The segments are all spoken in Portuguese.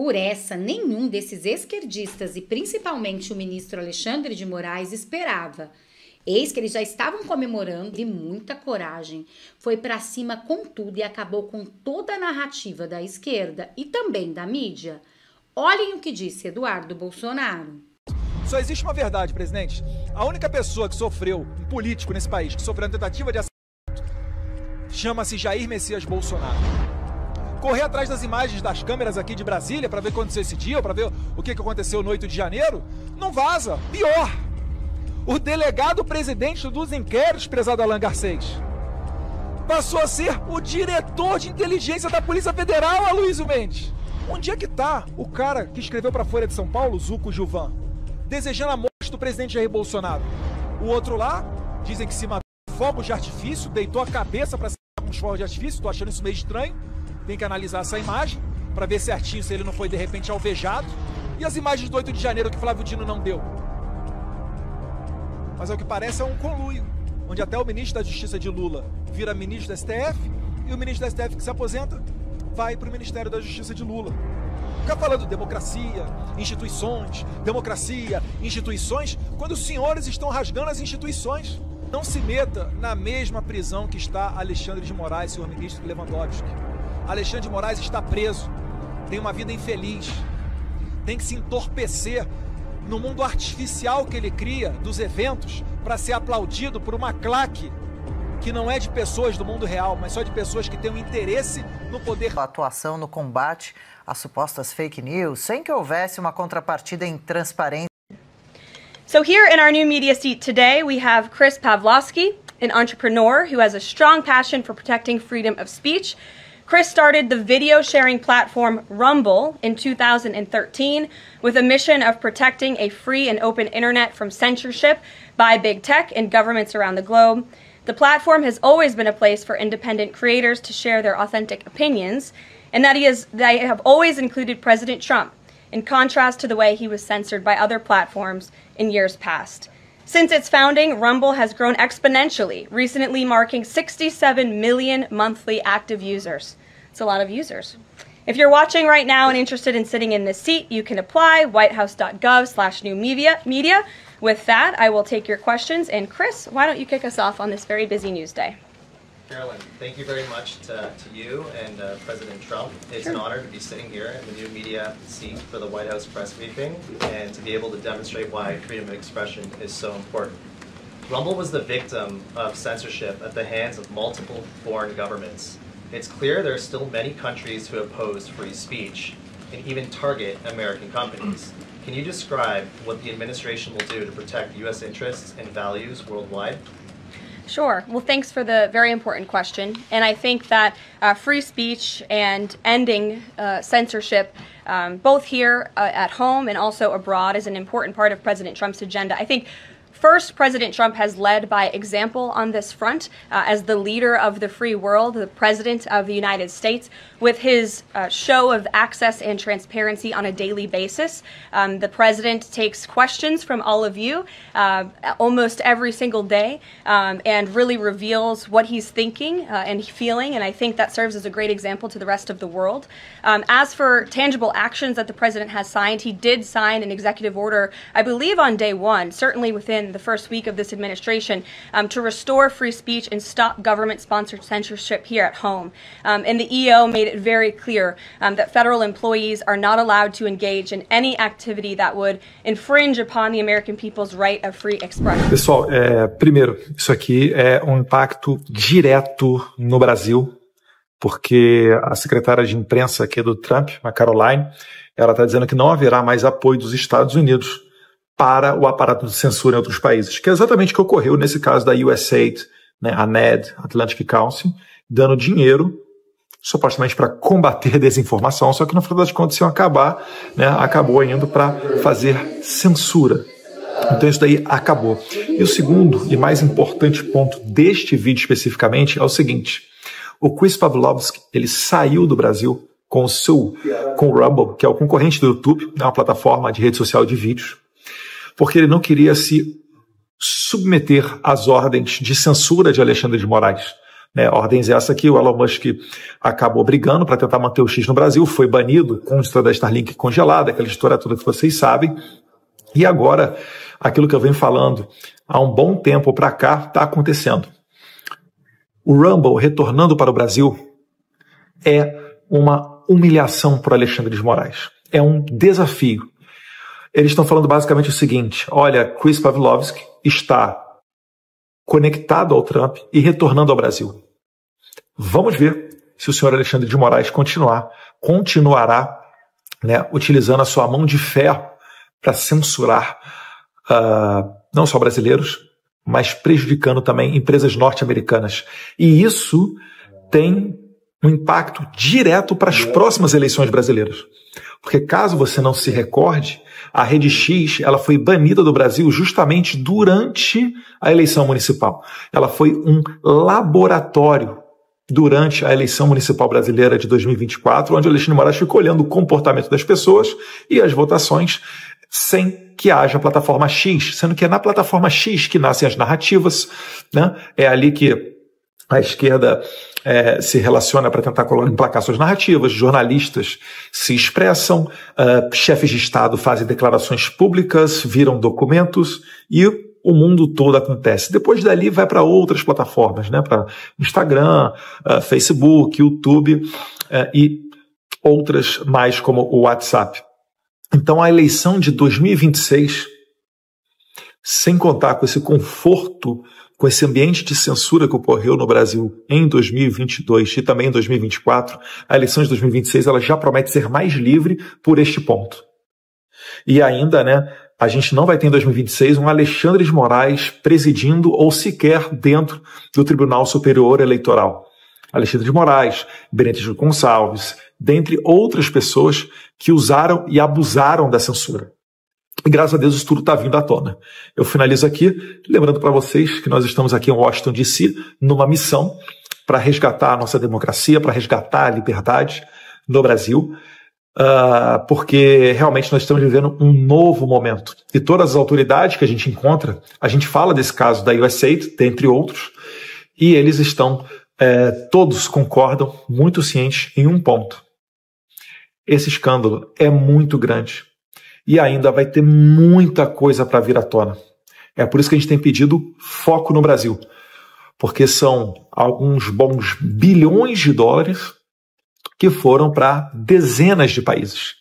Por essa, nenhum desses esquerdistas e principalmente o ministro Alexandre de Moraes esperava. Eis que eles já estavam comemorando de muita coragem. Foi pra cima com tudo e acabou com toda a narrativa da esquerda e também da mídia. Olhem o que disse Eduardo Bolsonaro. Só existe uma verdade, presidente. A única pessoa que sofreu, um político nesse país, que sofreu uma tentativa de assassinato, chama-se Jair Messias Bolsonaro. Correr atrás das imagens das câmeras aqui de Brasília para ver o que aconteceu esse dia, ou para ver o que aconteceu no 8 de janeiro, não vaza. Pior, o delegado presidente dos inquéritos, prezado Alan Garcês, passou a ser o diretor de inteligência da Polícia Federal, Aloysio Mendes. Onde é que tá o cara que escreveu para a Folha de São Paulo, Zuco Gilvan, desejando a morte do presidente Jair Bolsonaro? O outro lá, dizem que se matou com fogos de artifício, deitou a cabeça para se matar com os fogos de artifício. Tô achando isso meio estranho. Tem que analisar essa imagem para ver certinho se ele não foi de repente alvejado. E as imagens do 8 de janeiro que Flávio Dino não deu. Mas ao que parece é um conluio, onde até o ministro da Justiça de Lula vira ministro da STF e o ministro da STF que se aposenta vai para o Ministério da Justiça de Lula. Ficar falando democracia, instituições, quando os senhores estão rasgando as instituições. Não se meta na mesma prisão que está Alexandre de Moraes, senhor ministro Lewandowski. Alexandre de Moraes está preso, tem uma vida infeliz, tem que se entorpecer no mundo artificial que ele cria dos eventos para ser aplaudido por uma claque que não é de pessoas do mundo real, mas só de pessoas que têm um interesse no poder. A atuação no combate às supostas fake news, sem que houvesse uma contrapartida em transparência. So here in our new media seat today, we have Chris Pavlovski, an entrepreneur who has a strong passion for protecting freedom of speech. Chris started the video sharing platform Rumble in 2013 with a mission of protecting a free and open internet from censorship by big tech and governments around the globe. The platform has always been a place for independent creators to share their authentic opinions, and they have always included President Trump, in contrast to the way he was censored by other platforms in years past. Since its founding, Rumble has grown exponentially, recently marking 67 million monthly active users. It's a lot of users. If you're watching right now and interested in sitting in this seat, you can apply, whitehouse.gov/newmedia. With that, I will take your questions. And Chris, why don't you kick us off on this very busy news day? Carolyn, thank you very much to you and President Trump. It's an honor to be sitting here in the new media seat for the White House press briefing and to be able to demonstrate why freedom of expression is so important. Rumble was the victim of censorship at the hands of multiple foreign governments. It's clear there are still many countries who oppose free speech and even target American companies. Can you describe what the administration will do to protect U.S. interests and values worldwide? Sure. Well, thanks for the very important question. And I think that free speech and ending censorship, both here at home and also abroad, is an important part of President Trump's agenda. I think first, President Trump has led by example on this front as the leader of the free world, the president of the United States, with his show of access and transparency on a daily basis. The president takes questions from all of you almost every single day and really reveals what he's thinking and feeling, and I think that serves as a great example to the rest of the world. As for tangible actions that the president has signed, he did sign an executive order, I believe on day one, certainly within the first week of this administration, to restore free speech and stop government-sponsored censorship here at home. And the EO made it very clear that federal employees are not allowed to engage in any activity that would infringe upon the American people's right of free expression. Pessoal, primeiro, isso aqui é um impacto direto no Brasil, porque a secretária de imprensa aqui do Trump, a Caroline, ela está dizendo que não haverá mais apoio dos Estados Unidos para o aparato de censura em outros países, que é exatamente o que ocorreu nesse caso da USAID, né, a NED, Atlantic Council, dando dinheiro supostamente para combater desinformação, só que no final das contas, se acabar, né, acabou indo para fazer censura. Então isso daí acabou. E o segundo e mais importante ponto deste vídeo especificamente é o seguinte: o Chris Pavlovski, ele saiu do Brasil com o Rumble, que é o concorrente do YouTube, é uma plataforma de rede social de vídeos, porque ele não queria se submeter às ordens de censura de Alexandre de Moraes. Né? Ordens essa que o Elon Musk acabou brigando para tentar manter o X no Brasil, foi banido com a história da Starlink congelada, aquela história toda que vocês sabem. E agora, aquilo que eu venho falando há um bom tempo para cá está acontecendo. O Rumble retornando para o Brasil é uma humilhação para o Alexandre de Moraes. É um desafio. Eles estão falando basicamente o seguinte: olha, Chris Pavlovski está conectado ao Trump e retornando ao Brasil. Vamos ver se o senhor Alexandre de Moraes continuará, né, utilizando a sua mão de ferro para censurar não só brasileiros, mas prejudicando também empresas norte-americanas. E isso tem um impacto direto para as próximas eleições brasileiras. Porque caso você não se recorde, a Rede X ela foi banida do Brasil justamente durante a eleição municipal. Ela foi um laboratório durante a eleição municipal brasileira de 2024, onde o Alexandre de Moraes ficou olhando o comportamento das pessoas e as votações sem que haja plataforma X, sendo que é na plataforma X que nascem as narrativas, né? É ali que a esquerda se relaciona para tentar emplacar suas narrativas, jornalistas se expressam, chefes de Estado fazem declarações públicas, viram documentos e o mundo todo acontece. Depois dali vai para outras plataformas, né? Para Instagram, Facebook, YouTube e outras mais como o WhatsApp. Então a eleição de 2026, sem contar com esse conforto, com esse ambiente de censura que ocorreu no Brasil em 2022 e também em 2024, a eleição de 2026 ela já promete ser mais livre por este ponto. E ainda, né, a gente não vai ter em 2026 um Alexandre de Moraes presidindo ou sequer dentro do Tribunal Superior Eleitoral. Alexandre de Moraes, Benedito Gonçalves, dentre outras pessoas que usaram e abusaram da censura. E graças a Deus isso tudo está vindo à tona. Eu finalizo aqui, lembrando para vocês que nós estamos aqui em Washington, D.C., numa missão para resgatar a nossa democracia, para resgatar a liberdade no Brasil, porque realmente nós estamos vivendo um novo momento. E todas as autoridades que a gente encontra, a gente fala desse caso da USAID, dentre outros, e eles estão, todos concordam, muito cientes em um ponto. Esse escândalo é muito grande. E ainda vai ter muita coisa para vir à tona. É por isso que a gente tem pedido foco no Brasil. Porque são alguns bons bilhões de dólares que foram para dezenas de países.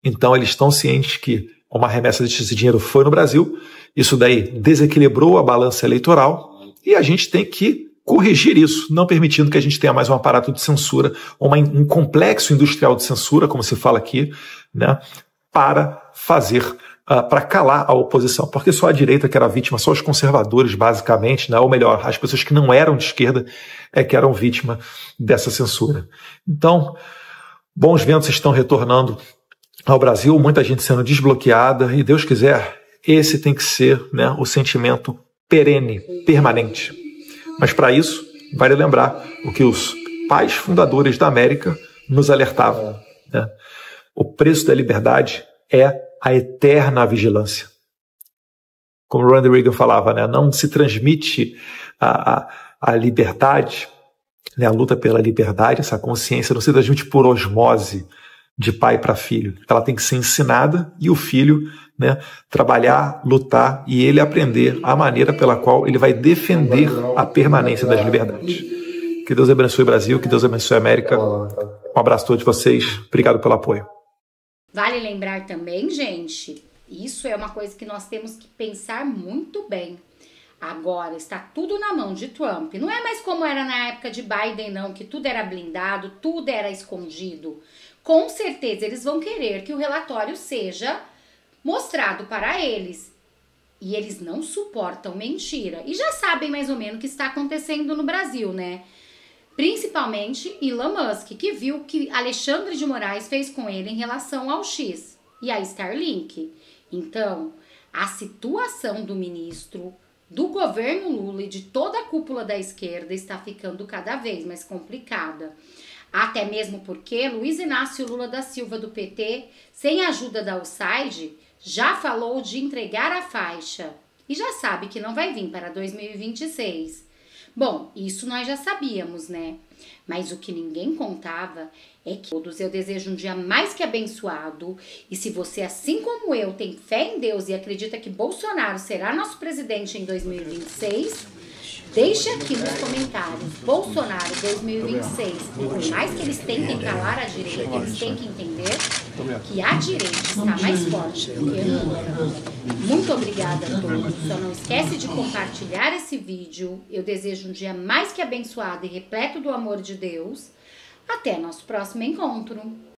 Então eles estão cientes que uma remessa desse dinheiro foi no Brasil, isso daí desequilibrou a balança eleitoral e a gente tem que corrigir isso, não permitindo que a gente tenha mais um aparato de censura, um complexo industrial de censura, como se fala aqui, né? Para fazer, para calar a oposição. Porque só a direita que era vítima, só os conservadores, basicamente, né? Ou melhor, as pessoas que não eram de esquerda que eram vítima dessa censura. Então, bons ventos estão retornando ao Brasil, muita gente sendo desbloqueada, e Deus quiser, esse tem que ser, né, o sentimento perene, permanente. Mas para isso, vale lembrar o que os pais fundadores da América nos alertavam, né? O preço da liberdade é a eterna vigilância. Como Ronald Reagan falava, né? Não se transmite a liberdade, né? A luta pela liberdade, essa consciência não se transmite por osmose de pai para filho. Ela tem que ser ensinada e o filho, né, trabalhar, lutar e ele aprender a maneira pela qual ele vai defender a permanência das liberdades. Que Deus abençoe o Brasil, que Deus abençoe a América. Um abraço a todos vocês. Obrigado pelo apoio. Vale lembrar também, gente, isso é uma coisa que nós temos que pensar muito bem. Agora está tudo na mão de Trump. Não é mais como era na época de Biden, não, que tudo era blindado, tudo era escondido. Com certeza eles vão querer que o relatório seja mostrado para eles. E eles não suportam mentira. E já sabem mais ou menos o que está acontecendo no Brasil, né? Principalmente Elon Musk, que viu o que Alexandre de Moraes fez com ele em relação ao X e a Starlink. Então, a situação do ministro, do governo Lula e de toda a cúpula da esquerda está ficando cada vez mais complicada. Até mesmo porque Luiz Inácio Lula da Silva, do PT, sem a ajuda da USAID, já falou de entregar a faixa. E já sabe que não vai vir para 2026. Bom, isso nós já sabíamos, né? Mas o que ninguém contava é que todos eu desejo um dia mais que abençoado. E se você, assim como eu, tem fé em Deus e acredita que Bolsonaro será nosso presidente em 2026, deixe aqui nos comentários, Bolsonaro 2026. Por mais que eles tentem calar a direita, eles têm que entender que a direita está mais forte do que nunca. Muito obrigada a todos. Só não esquece de compartilhar esse vídeo. Eu desejo um dia mais que abençoado e repleto do amor de Deus. Até nosso próximo encontro.